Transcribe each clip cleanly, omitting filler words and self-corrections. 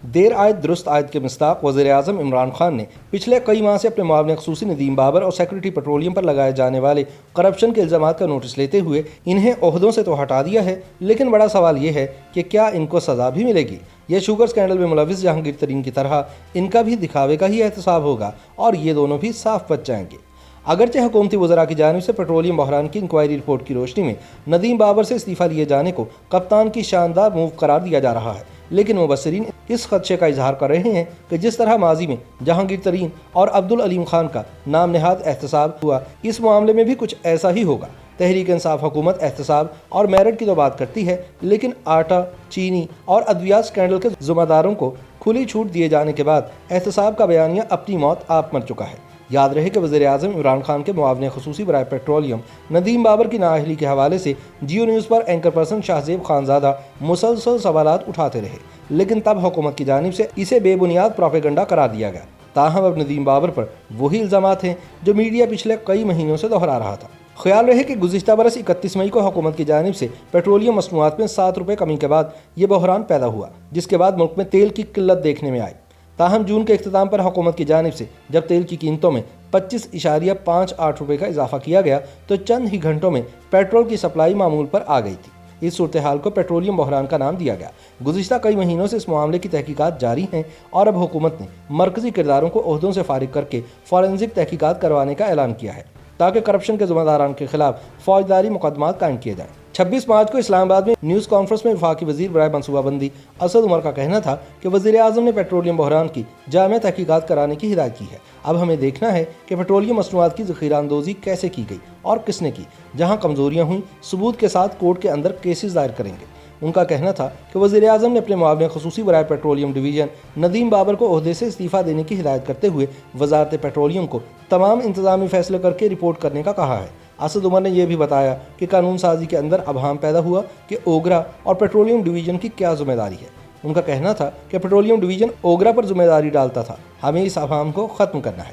دیر آیت درست آیت کے مصداق وزیر اعظم عمران خان نے پچھلے کئی ماہ سے اپنے معاون خصوصی ندیم بابر اور سیکرٹری پیٹرولیم پر لگائے جانے والے کرپشن کے الزامات کا نوٹس لیتے ہوئے انہیں عہدوں سے تو ہٹا دیا ہے، لیکن بڑا سوال یہ ہے کہ کیا ان کو سزا بھی ملے گی؟ یہ شوگر سکینڈل میں ملوث جہانگیر ترین کی طرح ان کا بھی دکھاوے کا ہی احتساب ہوگا اور یہ دونوں بھی صاف بچ جائیں گے۔ اگرچہ حکومتی وزراء کی جانب سے پیٹرولیم بحران کی انکوائری رپورٹ کی روشنی میں ندیم بابر سے استعفیٰ لیے جانے کو کپتان کی شاندار موو قرار دیا جا رہا ہے، لیکن مبصرین اس خدشے کا اظہار کر رہے ہیں کہ جس طرح ماضی میں جہانگیر ترین اور عبدالعلیم خان کا نام نہاد احتساب ہوا، اس معاملے میں بھی کچھ ایسا ہی ہوگا۔ تحریک انصاف حکومت احتساب اور میرٹ کی تو بات کرتی ہے، لیکن آٹا، چینی اور ادویات سکینڈل کے ذمہ داروں کو کھلی چھوٹ دیے جانے کے بعد احتساب کا بیانیہ اپنی موت آپ مر چکا ہے۔ یاد رہے کہ وزیر اعظم عمران خان کے معاون خصوصی برائے پیٹرولیم ندیم بابر کی نااہلی کے حوالے سے جیو نیوز پر اینکر پرسن شاہ زیب خانزادہ مسلسل سوالات اٹھاتے رہے، لیکن تب حکومت کی جانب سے اسے بے بنیاد پروپیگنڈا قرار دیا گیا۔ تاہم اب ندیم بابر پر وہی الزامات ہیں جو میڈیا پچھلے کئی مہینوں سے دہرا رہا تھا۔ خیال رہے کہ گزشتہ برس 31 مئی کو حکومت کی جانب سے پیٹرولیم مصنوعات میں 7 روپے کمی کے بعد یہ بحران پیدا ہوا، جس کے بعد ملک میں تیل کی قلت دیکھنے میں آئی۔ تاہم جون کے اختتام پر حکومت کی جانب سے جب تیل کی قیمتوں میں 25.58 روپے کا اضافہ کیا گیا تو چند ہی گھنٹوں میں پیٹرول کی سپلائی معمول پر آ گئی تھی۔ اس صورتحال کو پیٹرولیم بحران کا نام دیا گیا۔ گزشتہ کئی مہینوں سے اس معاملے کی تحقیقات جاری ہیں اور اب حکومت نے مرکزی کرداروں کو عہدوں سے فارغ کر کے فورینزک تحقیقات کروانے کا اعلان کیا ہے تاکہ کرپشن کے ذمہ داران کے خلاف فوجداری مقدمات قائم کیے جائیں۔ 26 مارچ کو اسلام آباد میں نیوز کانفرنس میں وفاقی وزیر برائے منصوبہ بندی اسد عمر کا کہنا تھا کہ وزیر اعظم نے پیٹرولیم بحران کی جامع تحقیقات کرانے کی ہدایت کی ہے۔ اب ہمیں دیکھنا ہے کہ پیٹرولیم مصنوعات کی ذخیرہ اندوزی کیسے کی گئی اور کس نے کی۔ جہاں کمزوریاں ہوئیں، ثبوت کے ساتھ کورٹ کے اندر کیسز دائر کریں گے۔ ان کا کہنا تھا کہ وزیر اعظم نے اپنے معاون خصوصی برائے پیٹرولیم ڈویژن ندیم بابر کو عہدے سے استعفیٰ دینے کی ہدایت کرتے ہوئے وزارت پیٹرولیم کو تمام انتظامی فیصلے کر کے رپورٹ کرنے کا کہا ہے۔ اسد عمر نے یہ بھی بتایا کہ قانون سازی کے اندر ابہام پیدا ہوا کہ اوگرا اور پیٹرولیم ڈویژن کی کیا ذمہ داری ہے۔ ان کا کہنا تھا کہ پیٹرولیم ڈویژن اوگرا پر ذمہ داری ڈالتا تھا، ہمیں اس ابہام کو ختم کرنا ہے۔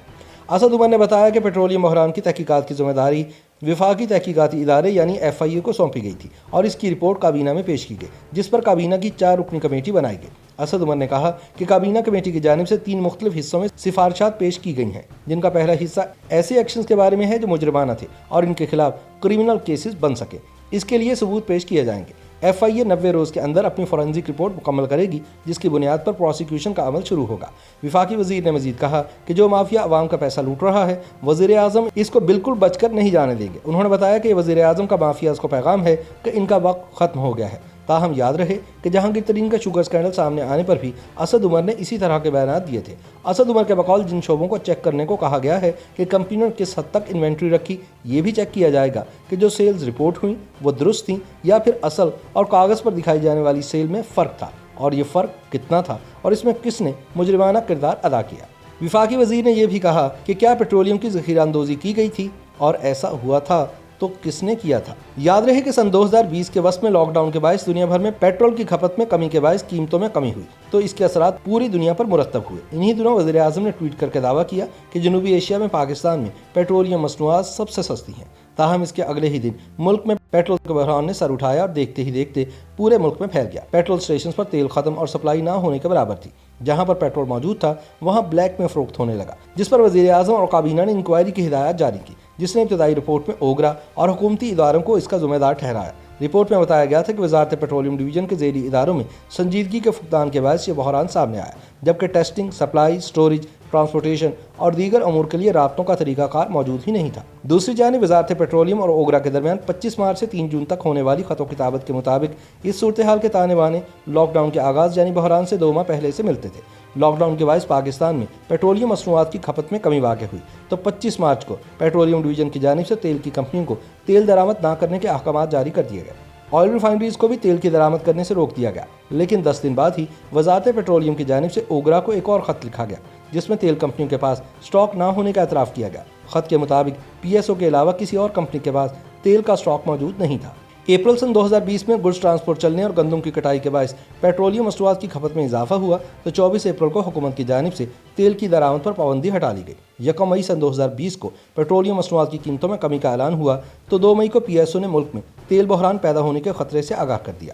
اسد عمر نے بتایا کہ پیٹرولیم بحران کی تحقیقات کی ذمہ داری وفاقی تحقیقاتی ادارے یعنی FIA کو سونپی گئی تھی اور اس کی رپورٹ کابینہ میں پیش کی گئی، جس پر کابینہ کی 4 رکنی کمیٹی بنائی گئی۔ اسد عمر نے کہا کہ کابینہ کمیٹی کی جانب سے 3 مختلف حصوں میں سفارشات پیش کی گئی ہیں، جن کا پہلا حصہ ایسے ایکشنز کے بارے میں ہے جو مجرمانہ تھے اور ان کے خلاف کرمنل کیسز بن سکے۔ اس کے لیے ثبوت پیش کیے جائیں گے۔ FIA 90 روز کے اندر اپنی فورینزک رپورٹ مکمل کرے گی، جس کی بنیاد پر پروسیکیوشن کا عمل شروع ہوگا۔ وفاقی وزیر نے مزید کہا کہ جو مافیا عوام کا پیسہ لوٹ رہا ہے، وزیر اعظم اس کو بالکل بچ کر نہیں جانے دیں گے۔ انہوں نے بتایا کہ یہ وزیر اعظم کا مافیاز کو پیغام ہے کہ ان کا وقت ختم ہو گیا ہے۔ تاہم یاد رہے کہ جہانگیر ترین کا شوگر سکینڈل سامنے آنے پر بھی اسد عمر نے اسی طرح کے بیانات دیے تھے۔ اسد عمر کے بقول جن شعبوں کو چیک کرنے کو کہا گیا ہے کہ کمپنی نے کس حد تک انوینٹری رکھی، یہ بھی چیک کیا جائے گا کہ جو سیلز رپورٹ ہوئیں وہ درست تھیں یا پھر اصل اور کاغذ پر دکھائی جانے والی سیل میں فرق تھا، اور یہ فرق کتنا تھا اور اس میں کس نے مجرمانہ کردار ادا کیا۔ وفاقی وزیر نے یہ بھی کہا کہ کیا پیٹرولیم کی ذخیرہ اندوزی کی گئی تھی، اور ایسا ہوا تھا تو کس نے کیا تھا۔ یاد رہے کہ سن 2020 کے وسط میں لاک ڈاؤن کے باعث دنیا بھر میں پیٹرول کی کھپت میں کمی کے باعث قیمتوں میں کمی ہوئی، تو اس کے اثرات پوری دنیا پر مرتب ہوئے۔ انہی دنوں وزیر اعظم نے ٹویٹ کر کے دعویٰ کیا کہ جنوبی ایشیا میں پاکستان میں پیٹرولیم مصنوعات سب سے سستی ہیں۔ تاہم اس کے اگلے ہی دن ملک میں پیٹرول کے بحران نے سر اٹھایا اور دیکھتے ہی دیکھتے پورے ملک میں پھیل گیا۔ پیٹرول اسٹیشنز پر تیل ختم اور سپلائی نہ ہونے کے برابر تھی۔ جہاں پر پیٹرول موجود تھا وہاں بلیک میں فروخت ہونے لگا، جس پر وزیر اعظم اور کابینہ نے انکوائری کی ہدایات جاری کی، جس نے ابتدائی رپورٹ میں اوگرا اور حکومتی اداروں کو اس کا ذمہ دار ٹھہرایا۔ رپورٹ میں بتایا گیا تھا کہ وزارت پیٹرولیم ڈویژن کے ذیلی اداروں میں سنجیدگی کے فقدان کے باعث یہ بحران سامنے آیا، جبکہ ٹیسٹنگ، سپلائی، سٹوریج، ٹرانسپورٹیشن اور دیگر امور کے لیے رابطوں کا طریقہ کار موجود ہی نہیں تھا۔ دوسری جانب وزارت پیٹرولیم اور اوگرا کے درمیان 25 مارچ سے 3 جون تک ہونے والی خط و کتابت کے مطابق اس صورتحال کے تانے بانے لاک ڈاؤن کے آغاز یعنی بحران سے 2 ماہ پہلے سے ملتے تھے۔ لاک ڈاؤن کے باعث پاکستان میں پیٹرولیم مصنوعات کی کھپت میں کمی واقع ہوئی، تو 25 مارچ کو پیٹرولیم ڈویژن کی جانب سے تیل کی کمپنیوں کو تیل درآمد نہ کرنے کے احکامات جاری کر دیے گئے۔ آئل ریفائنریز کو بھی تیل کی درآمد کرنے سے روک دیا گیا، لیکن 10 دن بعد ہی وزارت پیٹرولیم کی جانب سے اوگرا کو ایک اور خط لکھا گیا، جس میں تیل کمپنیوں کے پاس اسٹاک نہ ہونے کا اعتراف کیا گیا۔ خط کے مطابق PSO کے علاوہ کسی اور کمپنی کے پاس تیل کا اسٹاک موجود نہیں تھا۔ اپریل سن 2020 میں گڈز ٹرانسپورٹ چلنے اور گندم کی کٹائی کے باعث پیٹرولیم مصنوعات کی کھپت میں اضافہ ہوا، تو 24 اپریل کو حکومت کی جانب سے تیل کی درآمد پر پابندی ہٹا لی گئی۔ 1 مئی سن 2020 کو پیٹرولیم مصنوعات کی قیمتوں میں کمی کا اعلان ہوا، تو 2 مئی کو PSO نے ملک میں تیل بحران پیدا ہونے کے خطرے سے آگاہ کر دیا۔